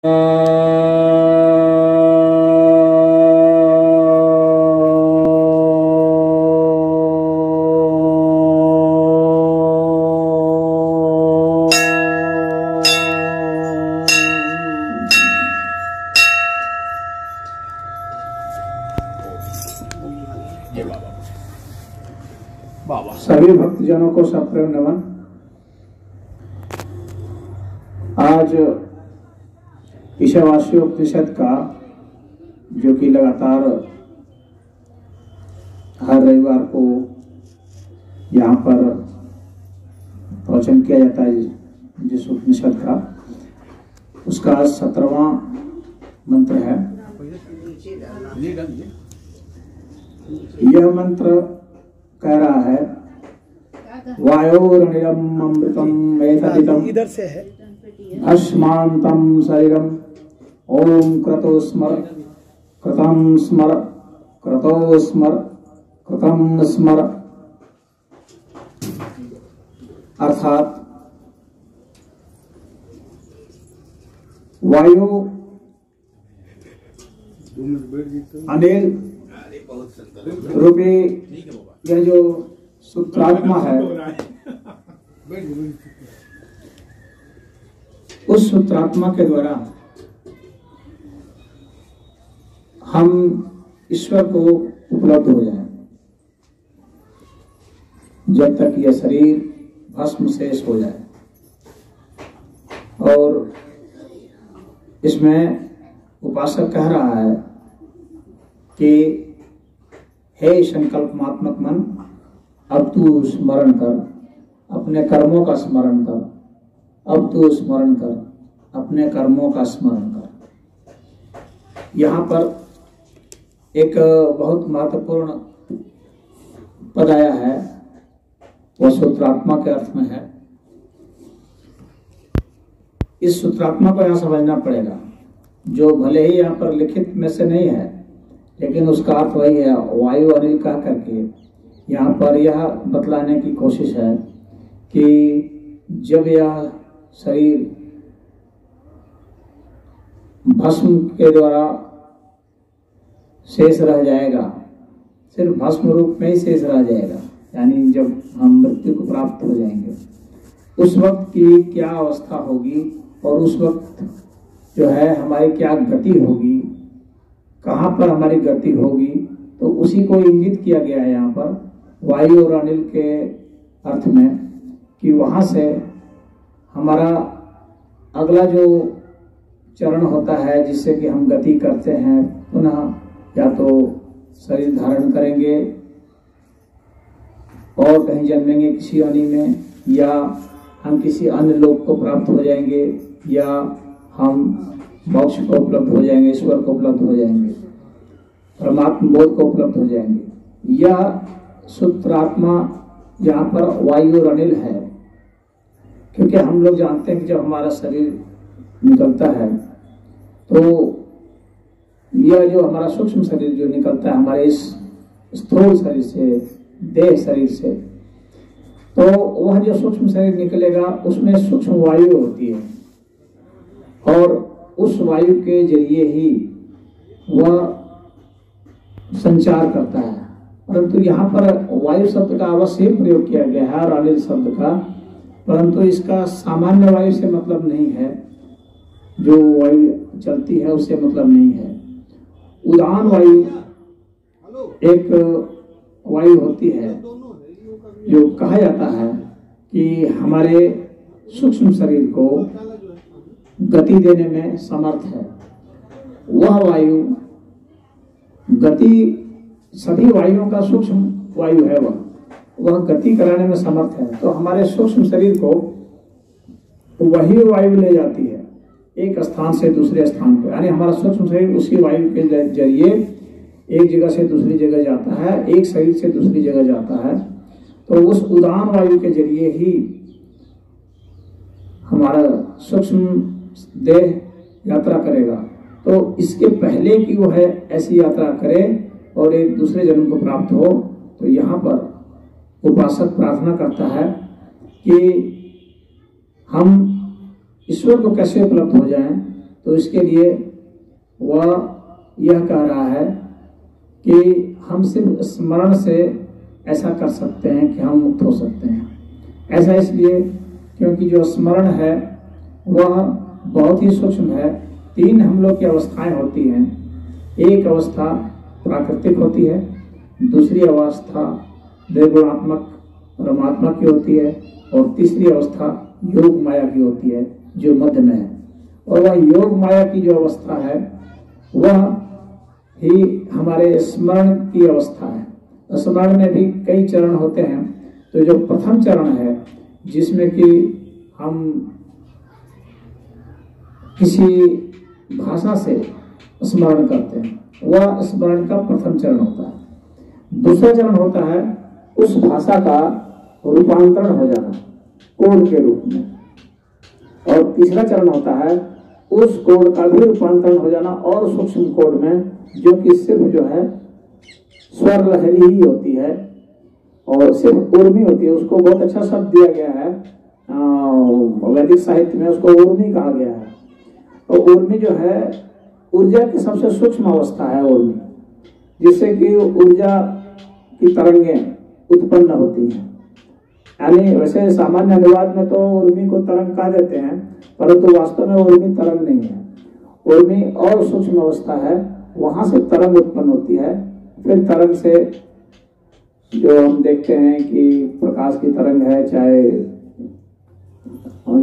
सभी भक्तजनों को सप्रेम नमन। आज ईशावास्य उपनिषद का जो कि लगातार हर रविवार को यहाँ पर प्रवचन किया जाता है, जिस उपनिषद का उसका 17वां मंत्र है। यह मंत्र कह रहा है वायोरनिरम अमृतम एतदिदम इधर से है भस्मांतम शरीरम ओम क्रतो स्मर कृतं स्मर क्रतो स्मर कृतं स्मर। अर्थात वायु अनिल रूपी यह जो सूत्रात्मा है, उस सूत्रात्मा के द्वारा हम ईश्वर को उपलब्ध हो जाएं, जब तक यह शरीर भस्म शेष हो जाए। और इसमें उपासक कह रहा है कि हे संकल्पनात्मक मन, अब तू स्मरण कर, अपने कर्मों का स्मरण कर। अब तू स्मरण कर, अपने कर्मों का स्मरण कर। यहाँ पर एक बहुत महत्वपूर्ण पद आया है, वह सूत्रात्मा के अर्थ में है। इस सूत्रात्मा को यहाँ समझना पड़ेगा, जो भले ही यहाँ पर लिखित में से नहीं है, लेकिन उसका अर्थ वही है। वायु अनिल कह करके यहाँ पर यह बतलाने की कोशिश है कि जब यह शरीर भस्म के द्वारा शेष रह जाएगा, सिर्फ भस्म रूप में ही शेष रह जाएगा, यानी जब हम मृत्यु को प्राप्त हो जाएंगे, उस वक्त की क्या अवस्था होगी और उस वक्त जो है हमारी क्या गति होगी, कहाँ पर हमारी गति होगी, तो उसी को इंगित किया गया है यहाँ पर वायु और अनिल के अर्थ में, कि वहाँ से हमारा अगला जो चरण होता है, जिससे कि हम गति करते हैं, पुनः या तो शरीर धारण करेंगे और कहीं जन्मेंगे किसी योनि में, या हम किसी अन्य लोक को प्राप्त हो जाएंगे, या हम मोक्ष को उपलब्ध हो जाएंगे, ईश्वर को उपलब्ध हो जाएंगे, परमात्मा बोध को उपलब्ध हो जाएंगे। यह सूत्रात्मा यहाँ पर वायु और अनिल है, क्योंकि हम लोग जानते हैं कि जब हमारा शरीर निकलता है, तो यह जो हमारा सूक्ष्म शरीर जो निकलता है हमारे इस स्थूल शरीर से, देह शरीर से, तो वह जो सूक्ष्म शरीर निकलेगा उसमें सूक्ष्म वायु होती है, और उस वायु के जरिए ही वह संचार करता है। परंतु यहाँ पर वायु शब्द का अवश्य प्रयोग किया गया है और अनिल शब्द का, परंतु इसका सामान्य वायु से मतलब नहीं है, जो वायु चलती है उससे मतलब नहीं है। उदान वायु एक वायु होती है जो कहा जाता है कि हमारे सूक्ष्म शरीर को गति देने में समर्थ है। वह वायु गति, सभी वायुओं का सूक्ष्म वायु है, वह गति कराने में समर्थ है। तो हमारे सूक्ष्म शरीर को वही वायु ले जाती है एक स्थान से दूसरे स्थान पर, यानी हमारा सूक्ष्म शरीर उसी वायु के जरिए एक जगह से दूसरी जगह जाता है, एक शरीर से दूसरी जगह जाता है। तो उस उदान वायु के जरिए ही हमारा सूक्ष्म देह यात्रा करेगा। तो इसके पहले कि वो है ऐसी यात्रा करे और एक दूसरे जन्म को प्राप्त हो, तो यहाँ पर उपासक प्रार्थना करता है कि हम ईश्वर को कैसे उपलब्ध हो जाएं। तो इसके लिए वह यह कह रहा है कि हम सिर्फ स्मरण से ऐसा कर सकते हैं कि हम मुक्त हो सकते हैं। ऐसा इसलिए क्योंकि जो स्मरण है वह बहुत ही सूक्ष्म है। 3 हम लोग की अवस्थाएं होती हैं। एक अवस्था प्राकृतिक होती है, दूसरी अवस्था निर्गुणात्मक परमात्मा की होती है, और तीसरी अवस्था योग माया की होती है जो मध्य में है। और वह योग माया की जो अवस्था है वह ही हमारे स्मरण की अवस्था है। स्मरण में भी कई चरण होते हैं। तो जो प्रथम चरण है जिसमें कि हम किसी भाषा से स्मरण करते हैं, वह स्मरण का प्रथम चरण होता है। दूसरा चरण होता है उस भाषा का रूपांतरण हो जाना कोड के रूप में, और तीसरा चरण होता है उस कोड का भी रूपांतरण हो जाना और सूक्ष्म कोड में, जो कि सिर्फ जो है स्वर लहरी ही होती है और सिर्फ उर्मी होती है। उसको बहुत अच्छा शब्द दिया गया है वैदिक साहित्य में, उसको उर्मी कहा गया है। तो उर्मी जो है ऊर्जा की सबसे सूक्ष्म अवस्था है उर्मी, जिससे कि ऊर्जा की तरंगें उत्पन्न होती हैं। यानी वैसे सामान्य अनुवाद में तो उर्मी को तरंग कह देते हैं, परंतु वास्तव में उर्मी तरंग नहीं है। उर्मी और सूक्ष्म अवस्था है, वहां से तरंग उत्पन्न होती है। फिर तरंग से जो हम देखते हैं कि प्रकाश की तरंग है, चाहे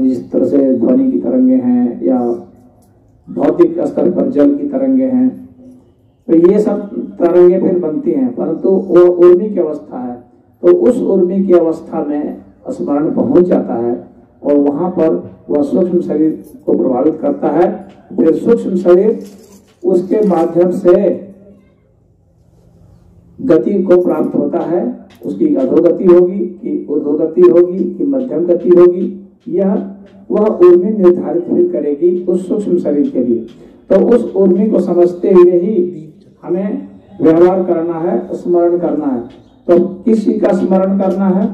जिस तरह से ध्वनि की तरंगे हैं या भौतिक स्तर पर जल की तरंगे हैं, तो ये सब तरंगे फिर बनती हैं, परंतु वो उर्मी की अवस्था है। तो उस उर्मी की अवस्था में स्मरण पहुंच जाता है और वहां पर वह सूक्ष्म शरीर को प्रभावित करता है। फिर सूक्ष्म शरीर उसके माध्यम से गति को प्राप्त होता है। उसकी अधोगति होगी कि ऊर्ध्वगति होगी कि मध्यम गति होगी, यह वह उर्मी निर्धारित भी करेगी उस सूक्ष्म शरीर के लिए। तो उस उर्मी को समझते हुए ही हमें व्यवहार करना है, स्मरण करना है। तो किस चीज का स्मरण करना है?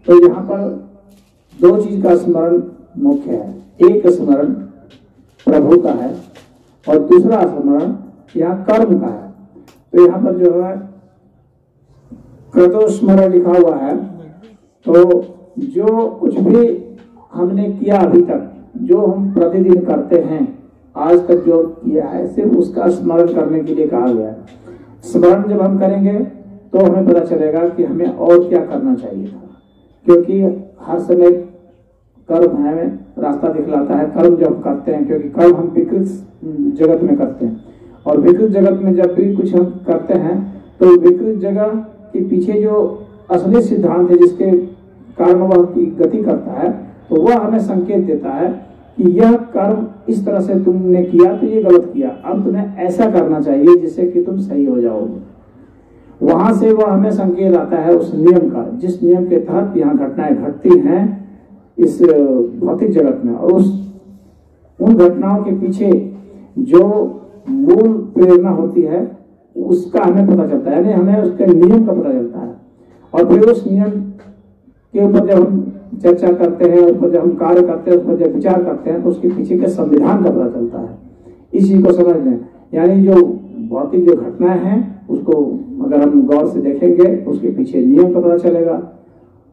तो यहाँ पर 2 चीज का स्मरण मुख्य है। एक स्मरण प्रभु का है और दूसरा स्मरण यहाँ कर्म का है। तो यहाँ पर जो है क्रतो स्मरण लिखा हुआ है। तो जो कुछ भी हमने किया अभी तक, जो हम प्रतिदिन करते हैं, आज तक जो किया है, सिर्फ उसका स्मरण करने के लिए कहा गया है। स्मरण जब हम करेंगे तो हमें पता चलेगा कि हमें और क्या करना चाहिए था, क्योंकि हर समय कर्म हमें रास्ता दिखलाता है। कर्म जब करते हैं, क्योंकि कर्म हम विकृत जगत में करते हैं, और विकृत जगत में जब भी कुछ हम करते हैं तो विकृत जगह के पीछे जो असली सिद्धांत है जिसके कारण वह की गति करता है, तो वह हमें संकेत देता है कि यह कर्म इस तरह से तुमने किया तो ये गलत किया, अब तुम्हें ऐसा करना चाहिए जिससे कि तुम सही हो जाओगे। वहां से वह हमें संकेत आता है उस नियम का, जिस नियम के तहत यहाँ घटनाएं घटती हैं इस भौतिक जगत में, और उन घटनाओं के पीछे जो मूल प्रेरणा होती है उसका हमें पता चलता है, यानी हमें उसके नियम का पता चलता है। और फिर उस नियम के ऊपर जब हम चर्चा करते हैं, उस पर जब हम कार्य करते हैं, उस पर जब विचार करते हैं, तो उसके पीछे के संविधान का पता चलता है। इसी को समझ लें, यानी जो भौतिक जो घटनाएं हैं उसको अगर हम गौर से देखेंगे तो उसके पीछे नियम का पता चलेगा।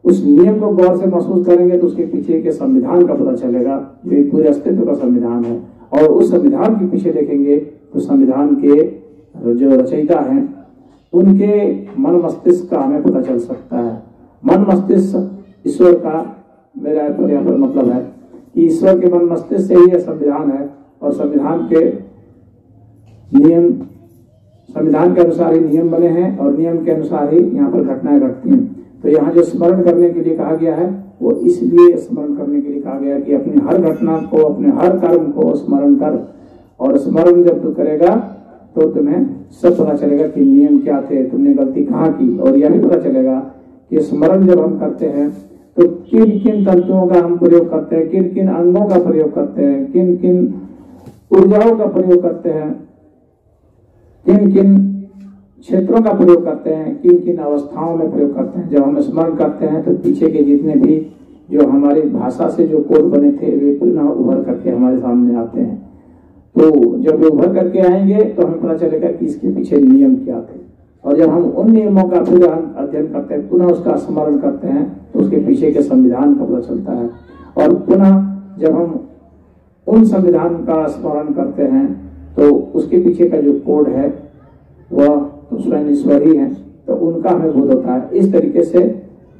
उस नियम को गौर से महसूस करेंगे तो उसके पीछे के संविधान का पता चलेगा, जो पूरे अस्तित्व का संविधान है। और उस संविधान के पीछे देखेंगे तो संविधान के जो रचयिता हैं उनके मन मस्तिष्क का हमें पता चल सकता है। मन मस्तिष्क ईश्वर का मेरा यहाँ पर मतलब है कि ईश्वर के मन मस्तिष्क से ही यह संविधान है, और संविधान के नियम, संविधान के अनुसार ही नियम बने हैं और नियम के अनुसार ही यहाँ पर घटनाएं घटती हैं। तो यहाँ जो स्मरण करने के लिए कहा गया है वो इसलिए स्मरण करने के लिए कहा गया है कि अपनी हर घटना को, अपने हर कर्म को स्मरण कर, और स्मरण जब तू करेगा तो तुम्हें सब पता चलेगा कि नियम क्या थे, तुमने गलती कहाँ की। और यह भी पता चलेगा कि स्मरण जब हम करते हैं तो किन किन तंतुओं का हम प्रयोग करते हैं, किन किन अंगों का प्रयोग करते हैं, किन किन ऊर्जाओं का प्रयोग करते हैं, किन किन क्षेत्रों का प्रयोग करते हैं, किन किन अवस्थाओं में प्रयोग करते हैं। जब हम स्मरण करते हैं तो पीछे के जितने भी जो हमारी भाषा से जो कोड बने थे वे पुनः उभर करके हमारे सामने आते हैं। तो जब वे उभर करके आएंगे तो हमें पता चलेगा कि इसके पीछे नियम क्या थे, और जब हम उन नियमों का फिर अध्ययन करते हैं, पुनः उसका स्मरण करते हैं, तो उसके पीछे के संविधान का पता चलता है। और पुनः जब हम उन संविधान का स्मरण करते हैं तो उसके पीछे का जो कोड है वह तो स्वयं ईश्वर ही है, तो उनका हमें बोध होता है। इस तरीके से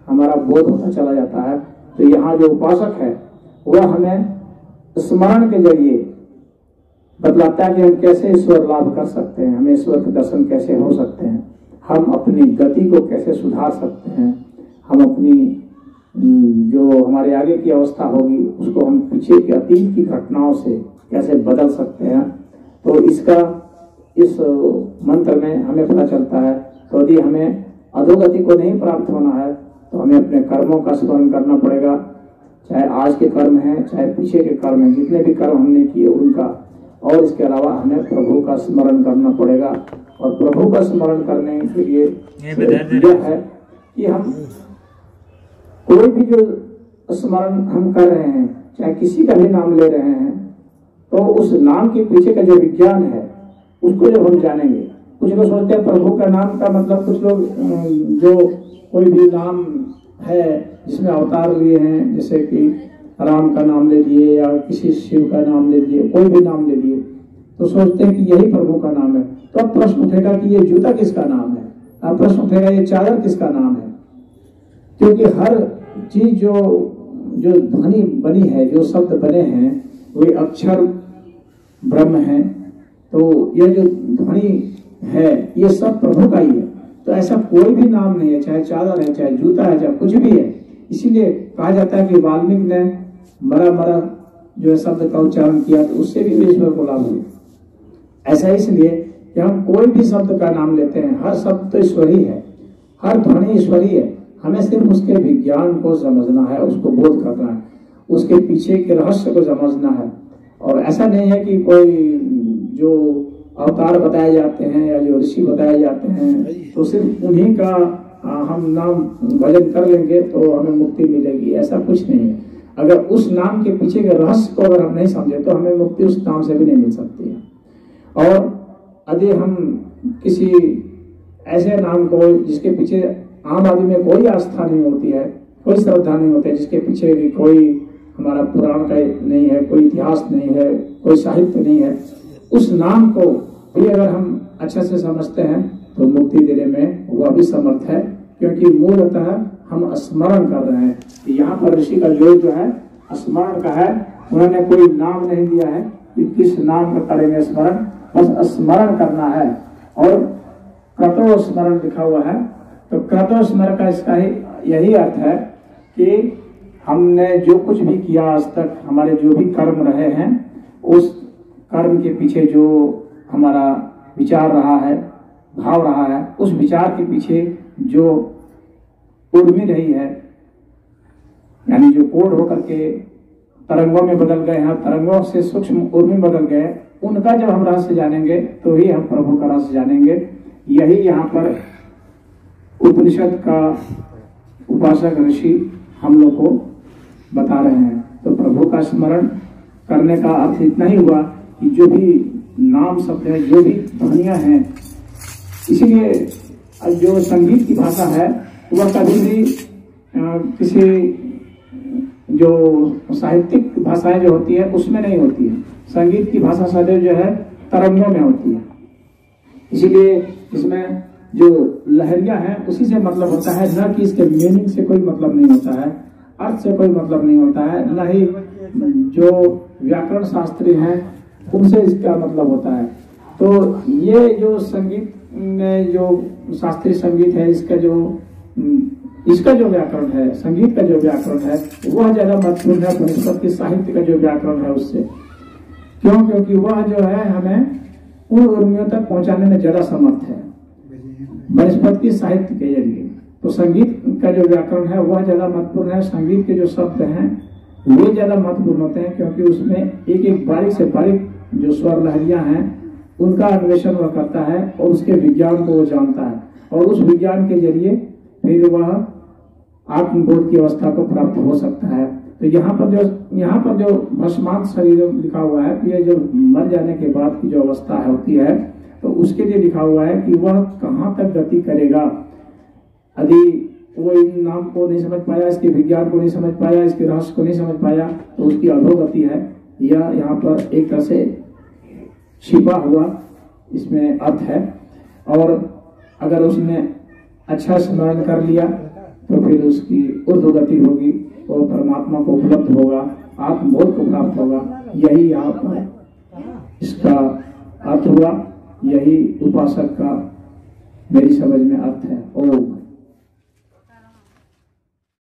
हमारा बोध होता चला जाता है। तो यहाँ जो उपासक है वह हमें स्मरण के जरिए बतलाता है कि हम कैसे ईश्वर लाभ कर सकते हैं, हमें ईश्वर के दर्शन कैसे हो सकते हैं, हम अपनी गति को कैसे सुधार सकते हैं, हम अपनी जो हमारे आगे की अवस्था होगी उसको हम पीछे के अतीत की घटनाओं से कैसे बदल सकते हैं। तो इसका इस मंत्र में हमें पता चलता है। तो यदि हमें अधोगति को नहीं प्राप्त होना है तो हमें अपने कर्मों का स्मरण करना पड़ेगा, चाहे आज के कर्म हैं चाहे पीछे के कर्म हैं, जितने भी कर्म हमने किए उनका। और इसके अलावा हमें प्रभु का स्मरण करना पड़ेगा, और प्रभु का स्मरण करने के लिए यह है कि हम कोई भी जो स्मरण हम कर रहे हैं, चाहे किसी का भी नाम ले रहे हैं, तो उस नाम के पीछे का जो विज्ञान है उसको जब हम जानेंगे। कुछ लोग सोचते हैं प्रभु का नाम का मतलब, कुछ लोग जो कोई भी नाम है जिसमें अवतार लिए हैं, जैसे कि राम का नाम ले लिए या किसी शिव का नाम ले लिए, कोई भी नाम ले लिए, तो सोचते हैं कि यही प्रभु का नाम है। तो अब प्रश्न उठेगा कि ये जूता किसका नाम है, अब प्रश्न उठेगा ये चादर किसका नाम है, क्योंकि हर चीज जो ध्वनि बनी है, जो शब्द बने हैं, वे अक्षर ब्रह्म है। तो यह जो ध्वनि है ये सब प्रभु का ही है। तो ऐसा कोई भी नाम नहीं है, चाहे चादर है, चाहे जूता है, चाहे कुछ भी है। इसीलिए कहा जाता है कि वाल्मीकि ने मरा मरा जो है शब्द का उच्चारण किया, तो उससे भी ईश्वर को लाभ हुआ। ऐसा इसलिए कि हम कोई भी शब्द का नाम लेते हैं, हर शब्द तो ईश्वरी है, हर ध्वनि ईश्वरी है। हमें सिर्फ उसके विज्ञान को समझना है, उसको बोध करना है, उसके पीछे के रहस्य को समझना है। और ऐसा नहीं है कि कोई जो अवतार बताए जाते हैं या जो ऋषि बताए जाते हैं तो सिर्फ उन्हीं का हम नाम भजन कर लेंगे तो हमें मुक्ति मिलेगी, ऐसा कुछ नहीं है। अगर उस नाम के पीछे के रहस्य को अगर हम नहीं समझे तो हमें मुक्ति उस नाम से भी नहीं मिल सकती है। और यदि हम किसी ऐसे नाम को जिसके पीछे आम आदमी में कोई आस्था नहीं होती है, कोई श्रद्धा नहीं होती है, जिसके पीछे भी कोई हमारा पुराण का नहीं है, कोई इतिहास नहीं है, कोई साहित्य नहीं है, उस नाम को भी अगर हम अच्छे से समझते हैं तो मुक्ति देने में वह भी समर्थ है, क्योंकि मूलतः हम स्मरण कर रहे हैं। यहाँ पर ऋषि का जो है स्मरण का है, उन्होंने कोई नाम नहीं दिया है कि किस नाम का करेंगे स्मरण, बस स्मरण करना है। और क्रतो स्मरण लिखा हुआ है, तो क्रतो स्मरण का इसका ही यही अर्थ है कि हमने जो कुछ भी किया आज तक, हमारे जो भी कर्म रहे हैं, उस कर्म के पीछे जो हमारा विचार रहा है, भाव रहा है, उस विचार के पीछे जो उर्मी रही है, यानी जो कोड होकर के तरंगों में बदल गए हैं, तरंगों से सूक्ष्म उर्मी बदल गए, उनका जब हम रहस्य जानेंगे तो ही हम प्रभु का रहस्य जानेंगे। यही यहाँ पर उपनिषद का उपासक ऋषि हम लोग को बता रहे हैं। तो प्रभु का स्मरण करने का अर्थ इतना ही हुआ कि जो भी नाम शब्द है, जो भी ध्वनियां हैं, इसीलिए जो संगीत की भाषा है वह कभी भी किसी जो साहित्यिक भाषाएं जो होती है उसमें नहीं होती है। संगीत की भाषा सदैव जो है तरंगों में होती है, इसीलिए इसमें जो लहरियां हैं उसी से मतलब होता है, न कि इसके मीनिंग से कोई मतलब नहीं होता है, अर्थ से कोई मतलब नहीं होता है, न ही जो व्याकरण शास्त्री हैं उनसे इसका मतलब होता है। तो ये जो संगीत में जो शास्त्रीय संगीत है, इसका जो व्याकरण है, संगीत का जो व्याकरण है वह ज्यादा महत्वपूर्ण है बृहस्पति के साहित्य का जो व्याकरण है उससे। क्यों? क्योंकि वह जो है हमें उन उर्मियों तक पहुंचाने में ज्यादा समर्थ है बृहस्पति के साहित्य के जरिए। तो संगीत का जो व्याकरण है वह ज्यादा महत्वपूर्ण है, संगीत के जो शब्द हैं वे ज्यादा महत्वपूर्ण होते हैं, क्योंकि उसमें एक एक बारीक से बारीक जो स्वर लहरियां हैं उनका अन्वेषण वह करता है और उसके विज्ञान को वो जानता है, और उस विज्ञान के जरिए फिर वह आत्मबोध की अवस्था को प्राप्त हो सकता है। तो यहाँ पर जो यहाँ पर जो भस्मात शरीर लिखा हुआ है, तो ये जो मर जाने के बाद की जो अवस्था होती है, तो उसके लिए लिखा हुआ है कि वह कहाँ तक गति करेगा। यदि वो इन नाम को नहीं समझ पाया, इसके विज्ञान को नहीं समझ पाया, इसके रहस्य को नहीं समझ पाया, तो उसकी अधोगति है। यह यहाँ पर एक तरह से छिपा हुआ इसमें अर्थ है। और अगर उसने अच्छा स्मरण कर लिया तो फिर उसकी ऊर्ध्वगति होगी, वो परमात्मा को उपलब्ध होगा, आत्मबोध को प्राप्त होगा। यही यहाँ पर इसका अर्थ हुआ, यही उपासक का मेरी समझ में अर्थ है। ओम।